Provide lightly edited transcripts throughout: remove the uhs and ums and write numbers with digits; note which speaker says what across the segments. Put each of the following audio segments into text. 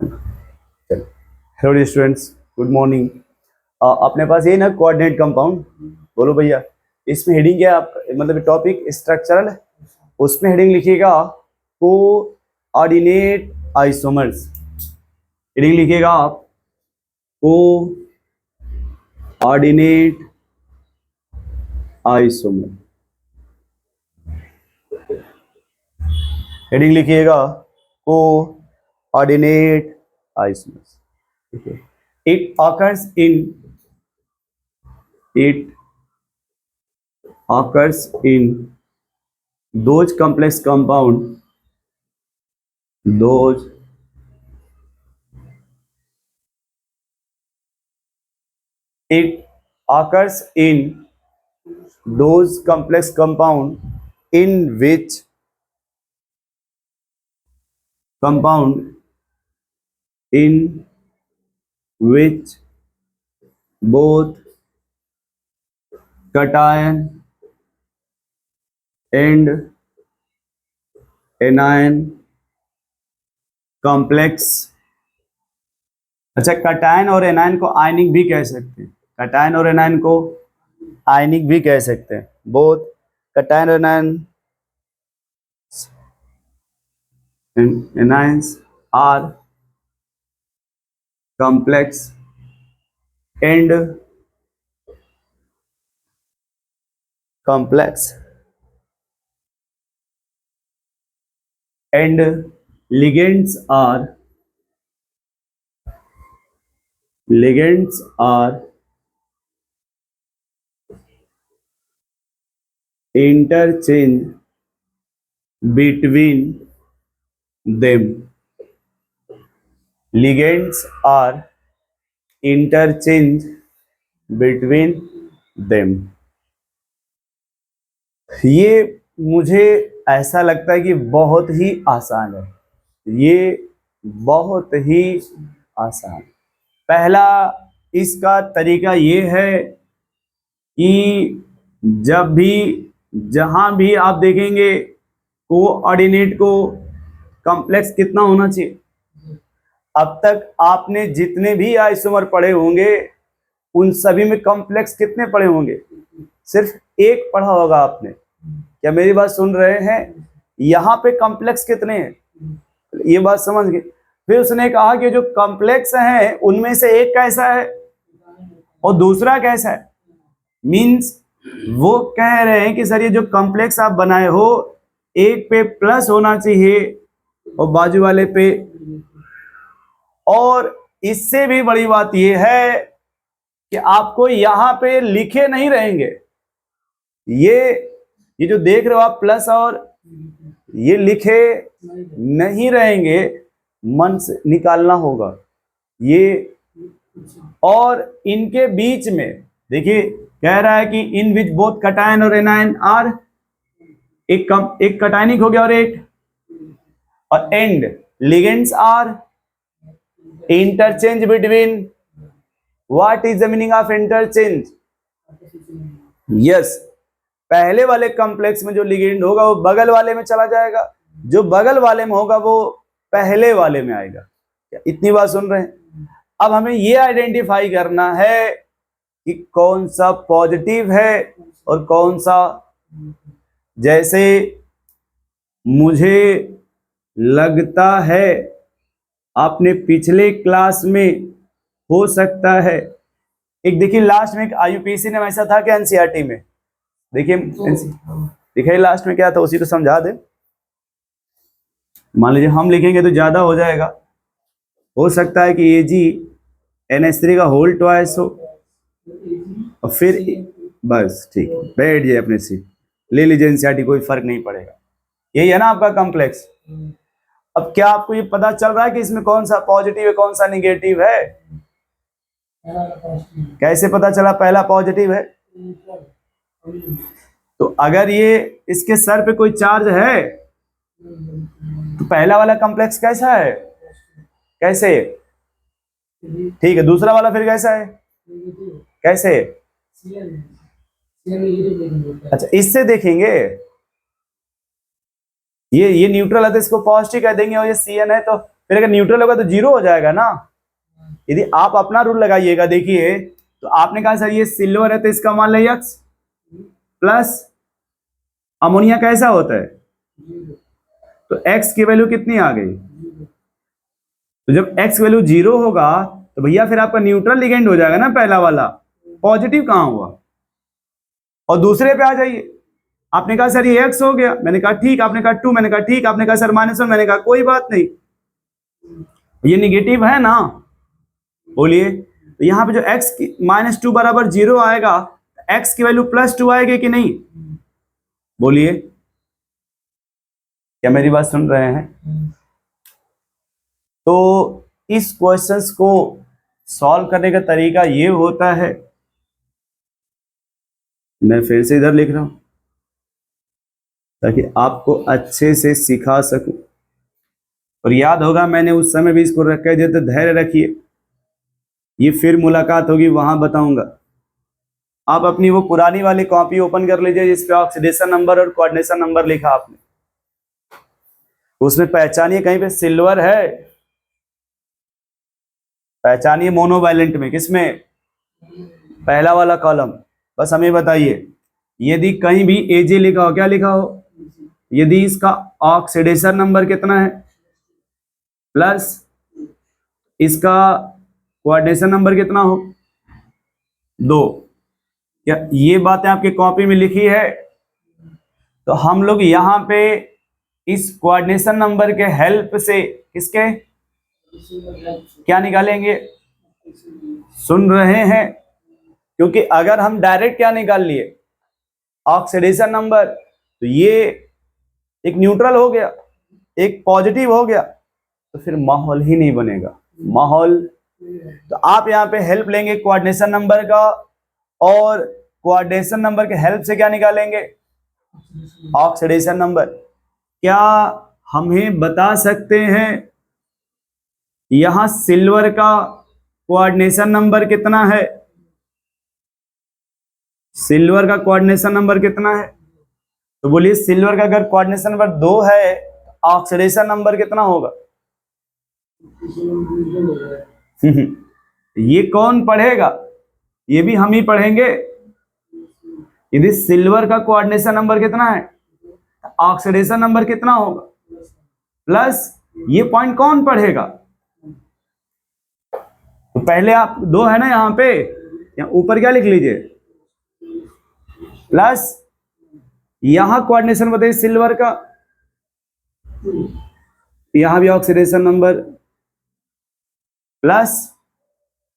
Speaker 1: Hello students, good morning. अपने पास ये ना कोऑर्डिनेट कंपाउंड, बोलो भैया इसमें हेडिंग क्या है आप, मतलब टॉपिक स्ट्रक्चरल है, उसमें हेडिंग लिखिएगा कोऑर्डिनेट आइसोमर्स। हेडिंग लिखिएगा आप कोऑर्डिनेट आइसोमर। हेडिंग लिखिएगा coordinate isomers. It occurs in those complex compound, it occurs in those complex compound in which both cation and anion complex। अच्छा, कटायन और anion को आयनिक भी कह सकते हैं, कटायन और एनायन को आयनिक भी कह सकते हैं। बोथ कटायन और anions are complex and ligands are interchange between them। ligands are interchange between them। ये मुझे ऐसा लगता है कि बहुत ही आसान है, ये बहुत ही आसान। पहला इसका तरीका ये है कि जब भी जहां भी आप देखेंगे कोऑर्डिनेट को कॉम्प्लेक्स कितना होना चाहिए। अब तक आपने जितने भी आइसोमर पढ़े होंगे उन सभी में कॉम्प्लेक्स कितने पढ़े होंगे? सिर्फ एक पढ़ा होगा आपने। क्या मेरी बात सुन रहे हैं? यहाँ पे कॉम्प्लेक्स कितने हैं, ये बात समझ गए। फिर उसने कहा कि जो कॉम्प्लेक्स हैं उनमें से एक कैसा है और दूसरा कैसा है। मींस वो कह रहे हैं कि सर ये जो कॉम्प्लेक्स आप बनाए हो एक पे प्लस होना चाहिए और बाजू वाले पे। और इससे भी बड़ी बात ये है कि आपको यहां पे लिखे नहीं रहेंगे, ये जो देख रहे हो आप प्लस और ये लिखे नहीं रहेंगे, मन से निकालना होगा ये। और इनके बीच में देखिए कह रहा है कि इन विच बोथ कटायन और एनायन आर, एक कटायनिक हो गया और एक, और and ligands are interchange between. What is the meaning of interchange? Yes, पहले वाले कॉम्प्लेक्स में जो लिगेंड होगा वो बगल वाले में चला जाएगा, जो बगल वाले में होगा वो पहले वाले में आएगा। इतनी बात सुन रहे हैं? अब हमें ये आइडेंटिफाई करना है कि कौन सा पॉजिटिव है और कौन सा। जैसे मुझे लगता है आपने पिछले क्लास में हो सकता है, एक देखिए लास्ट में एक आईयूपीएसी ने वैसा था कि एनसीईआरटी में, देखिए दिखाइए लास्ट में क्या था, उसी को समझा दे। मान लीजिए हम लिखेंगे तो ज्यादा हो जाएगा, हो सकता है कि Ag NH3 का होल ट्वाइस हो और फिर बस ठीक, बैठ जाए अपने सीट, ले लीजिए एनसीईआरटी, कोई फर्क नहीं पड़ेगा। यही है ना आपका कॉम्प्लेक्स। अब क्या आपको ये पता चल रहा है कि इसमें कौन सा पॉजिटिव है कौन सा निगेटिव है? कैसे पता चला पहला पॉजिटिव है? तो अगर ये इसके सर पे कोई चार्ज है तो पहला वाला कॉम्प्लेक्स कैसा है? कैसे? ठीक है, दूसरा वाला फिर कैसा है? कैसे? अच्छा, इससे देखेंगे, ये न्यूट्रल है तो इसको पॉजिटिव कह देंगे, और ये Cn है तो फिर अगर न्यूट्रल होगा तो जीरो हो जाएगा ना। यदि आप अपना रूल लगाइएगा, देखिए तो आपने कहा सर ये सिल्वर है तो इसका मान लिया x प्लस अमोनिया कैसा होता है, तो x की वैल्यू कितनी आ गई, तो जब x वैल्यू जीरो होगा तो भैया फिर आपका न्यूट्रल लिगेंड हो जाएगा ना, पहला वाला पॉजिटिव कहां हुआ। और दूसरे पे आ जाइए, आपने कहा सर ये x हो गया, मैंने कहा ठीक, आपने कहा 2, मैंने कहा ठीक, आपने कहा सर -1, मैंने कहा कोई बात नहीं, ये निगेटिव है ना, बोलिए। तो यहाँ पे जो x की -2 बराबर 0 आएगा, x की वैल्यू +2 आएगी कि नहीं, बोलिए, क्या मेरी बात सुन रहे हैं। तो इस क्वेश्चंस को सॉल्व करने का तरीका ये होता है, मैं फिर से इधर लिख रहा हूं ताकि आपको अच्छे से सिखा सकूं, और याद होगा मैंने उस समय भी इसको रख दिया, तो धैर्य रखिए, ये फिर मुलाकात होगी वहां बताऊंगा। आप अपनी वो पुरानी वाली कॉपी ओपन कर लीजिए जिस पे ऑक्सीडेशन नंबर और कोऑर्डिनेशन नंबर लिखा आपने, उसमें पहचानिए कहीं पे सिल्वर है, पहचानिए मोनोवैलेंट में, किसमें, पहला वाला कॉलम, बस हमें बताइए। यदि कहीं भी AG लिखा हो, क्या लिखा हो, यदि इसका ऑक्सीडेशन नंबर कितना है प्लस इसका कोऑर्डिनेशन नंबर कितना हो 2, क्या ये बातें आपकी कॉपी में लिखी है, तो हम लोग यहाँ पे इस कोऑर्डिनेशन नंबर के हेल्प से किसके क्या निकालेंगे, सुन रहे हैं, क्योंकि अगर हम डायरेक्ट क्या निकाल लिए ऑक्सीडेशन नंबर, तो ये एक न्यूट्रल हो गया, एक पॉजिटिव हो गया, तो फिर माहौल ही नहीं बनेगा, माहौल। तो आप यहाँ पे हेल्प लेंगे कोऑर्डिनेशन नंबर का, और कोऑर्डिनेशन नंबर के हेल्प से क्या निकालेंगे, ऑक्सीडेशन नंबर। क्या हमें बता सकते हैं यहां सिल्वर का कोऑर्डिनेशन नंबर कितना है, सिल्वर का कोऑर्डिनेशन नंबर कितना है, तो बोलिए सिल्वर का अगर कोऑर्डिनेशन नंबर 2 है, ऑक्सीडेशन नंबर कितना होगा। ये कौन पढ़ेगा, ये भी हम ही पढ़ेंगे। यदि सिल्वर का कोऑर्डिनेशन नंबर कितना है, ऑक्सीडेशन नंबर कितना होगा, प्लस ये पॉइंट कौन पढ़ेगा, तो पहले आप 2 है ना यहाँ पे, यहाँ ऊपर क्या लिख लीजिए प्लस, यहां कोऑर्डिनेशन बताइए सिल्वर का, यहां भी ऑक्सीडेशन नंबर प्लस,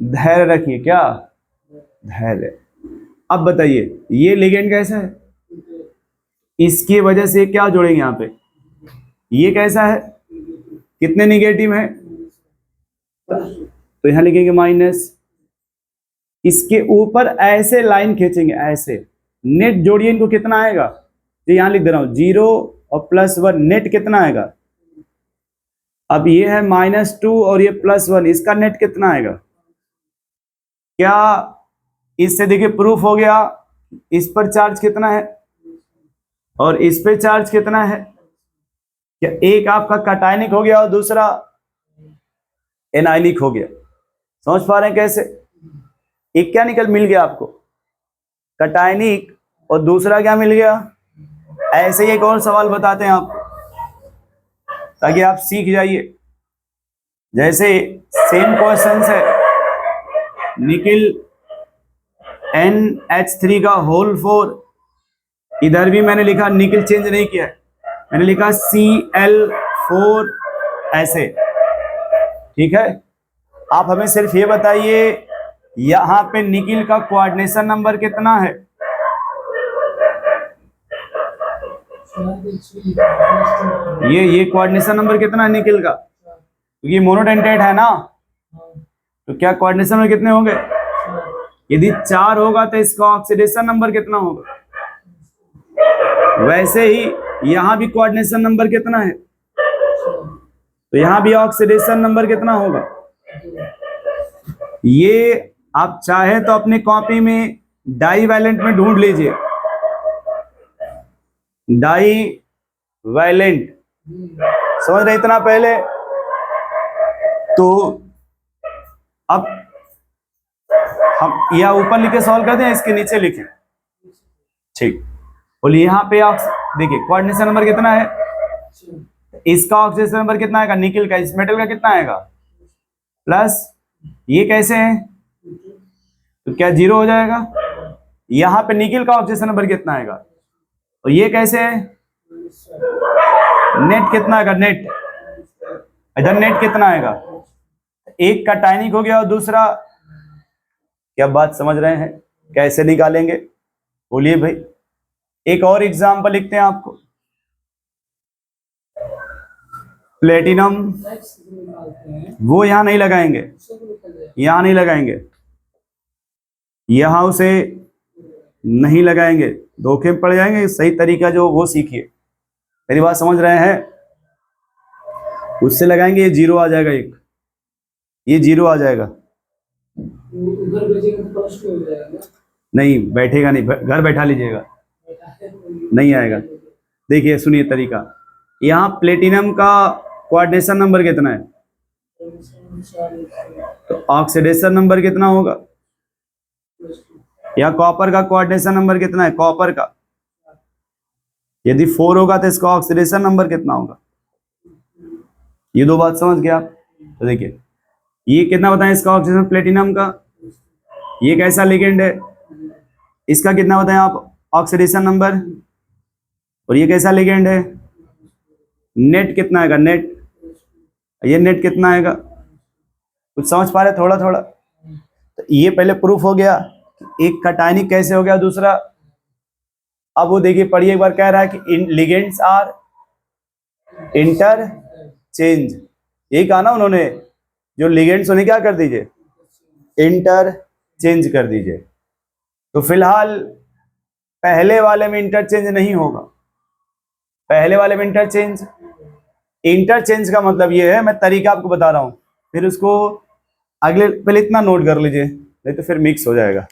Speaker 1: धैर्य रखिए, क्या धैर्य। अब बताइए ये लिगेंड कैसा है, इसकी वजह से क्या जोड़ेंगे यहां पे, ये कैसा है, कितने निगेटिव है, तो यहां लिखेंगे माइनस, इसके ऊपर ऐसे लाइन खींचेंगे, ऐसे नेट जोड़िए इनको, कितना आएगा, तो यहां लिख दे रहा हूं 0 और +1, नेट कितना आएगा, अब ये है -2 और ये +1, इसका नेट कितना आएगा, क्या इससे देखिए प्रूफ हो गया, इस पर चार्ज कितना है और इस पे चार्ज कितना है, क्या एक आपका कटायनिक हो गया और दूसरा एनायनिक हो गया, समझ पा रहे हैं कैसे, एक क्या मिल गया आपको कटायनिक और दूसरा क्या मिल गया। ऐसे ही एक और सवाल बताते हैं आप ताकि आप सीख जाइए, जैसे सेम क्वेश्चन है, निकिल NH3 का होल 4, इधर भी मैंने लिखा निकिल चेंज नहीं किया है, मैंने लिखा Cl4 ऐसे, ठीक है। आप हमें सिर्फ ये बताइए यहां पे निकिल का कोऑर्डिनेशन नंबर कितना है, ये कोऑर्डिनेशन नंबर कितना है निकिल का, क्योंकि मोनोडेंटेट है ना, तो क्या कोऑर्डिनेशन नंबर कितने होंगे, यदि 4 होगा तो इसका ऑक्सीडेशन नंबर कितना होगा, वैसे ही यहां भी कोऑर्डिनेशन नंबर कितना है, तो यहां भी ऑक्सीडेशन नंबर कितना होगा। ये आप चाहे तो अपनी कॉपी में डाई वैलेंट में ढूंढ लीजिए, डाई वैलेंट, समझ रहे इतना पहले, तो अब हम या ऊपर लिखे सॉल्व कर दें, इसके नीचे लिखें, ठीक। बोलिए यहाँ पे आप देखिए कोऑर्डिनेशन नंबर कितना है, इसका ऑक्सीडेशन नंबर कितना आएगा, निकिल का, इस मेटल का कितना आएगा प्लस, ये कैसे है तो क्या जीरो हो जाएगा। यहाँ पे निकिल का ऑक्सीडेशन नंबर कितना आएगा, और ये कैसे है, नेट कितना आएगा, नेट इधर नेट कितना आएगा, एक का टाइनिक हो गया और दूसरा, क्या बात समझ रहे हैं, कैसे निकालेंगे बोलिए भाई। एक और एग्जांपल लिखते हैं आपको, प्लेटिनम, वो यहां नहीं लगाएंगे, यहां नहीं लगाएंगे, यहां उसे नहीं लगाएंगे, धोखे में पड़ जाएंगे। सही तरीका जो वो सीखिए, मेरी बात समझ रहे हैं, उससे लगाएंगे, ये जीरो आ जाएगा, एक ये जीरो आ जाएगा, नहीं बैठेगा नहीं, घर बैठा लीजिएगा, नहीं आएगा। देखिए सुनिए तरीका, यहाँ प्लेटिनम का कोऑर्डिनेशन नंबर कितना है, तो ऑक्सीडेशन नंबर कितना होगा, या कॉपर का कोऑर्डिनेशन नंबर कितना है, कॉपर का यदि 4 होगा तो इसका ऑक्सीडेशन नंबर कितना होगा। ये दो बात समझ गए आप। तो देखिए ये कितना बताएं, इसका ऑक्सीडेशन प्लेटिनम का, ये कैसा लिगेंड है, इसका कितना बताएं आप ऑक्सीडेशन नंबर, और ये कैसा लिगेंड है, नेट कितना आएगा, नेट, ये नेट कितना आएगा, कुछ समझ पा रहे थोड़ा थोड़ा। तो ये पहले प्रूफ हो गया, एक का टाइनिक कैसे हो गया, दूसरा अब वो देखिए पढ़िए एक बार, कह रहा है कि लिगेंड्स आर इंटरचेंज, यही कहा ना उन्होंने, जो लिगेंड्स उन्हें क्या कर दीजिए, इंटरचेंज कर दीजिए। तो फिलहाल पहले वाले में इंटरचेंज नहीं होगा, पहले वाले में इंटरचेंज, इंटरचेंज का मतलब ये है, मैं तरीका आपको बता रहा हूं, फिर उसको अगले, पहले इतना नोट कर लीजिए, नहीं तो फिर मिक्स हो जाएगा।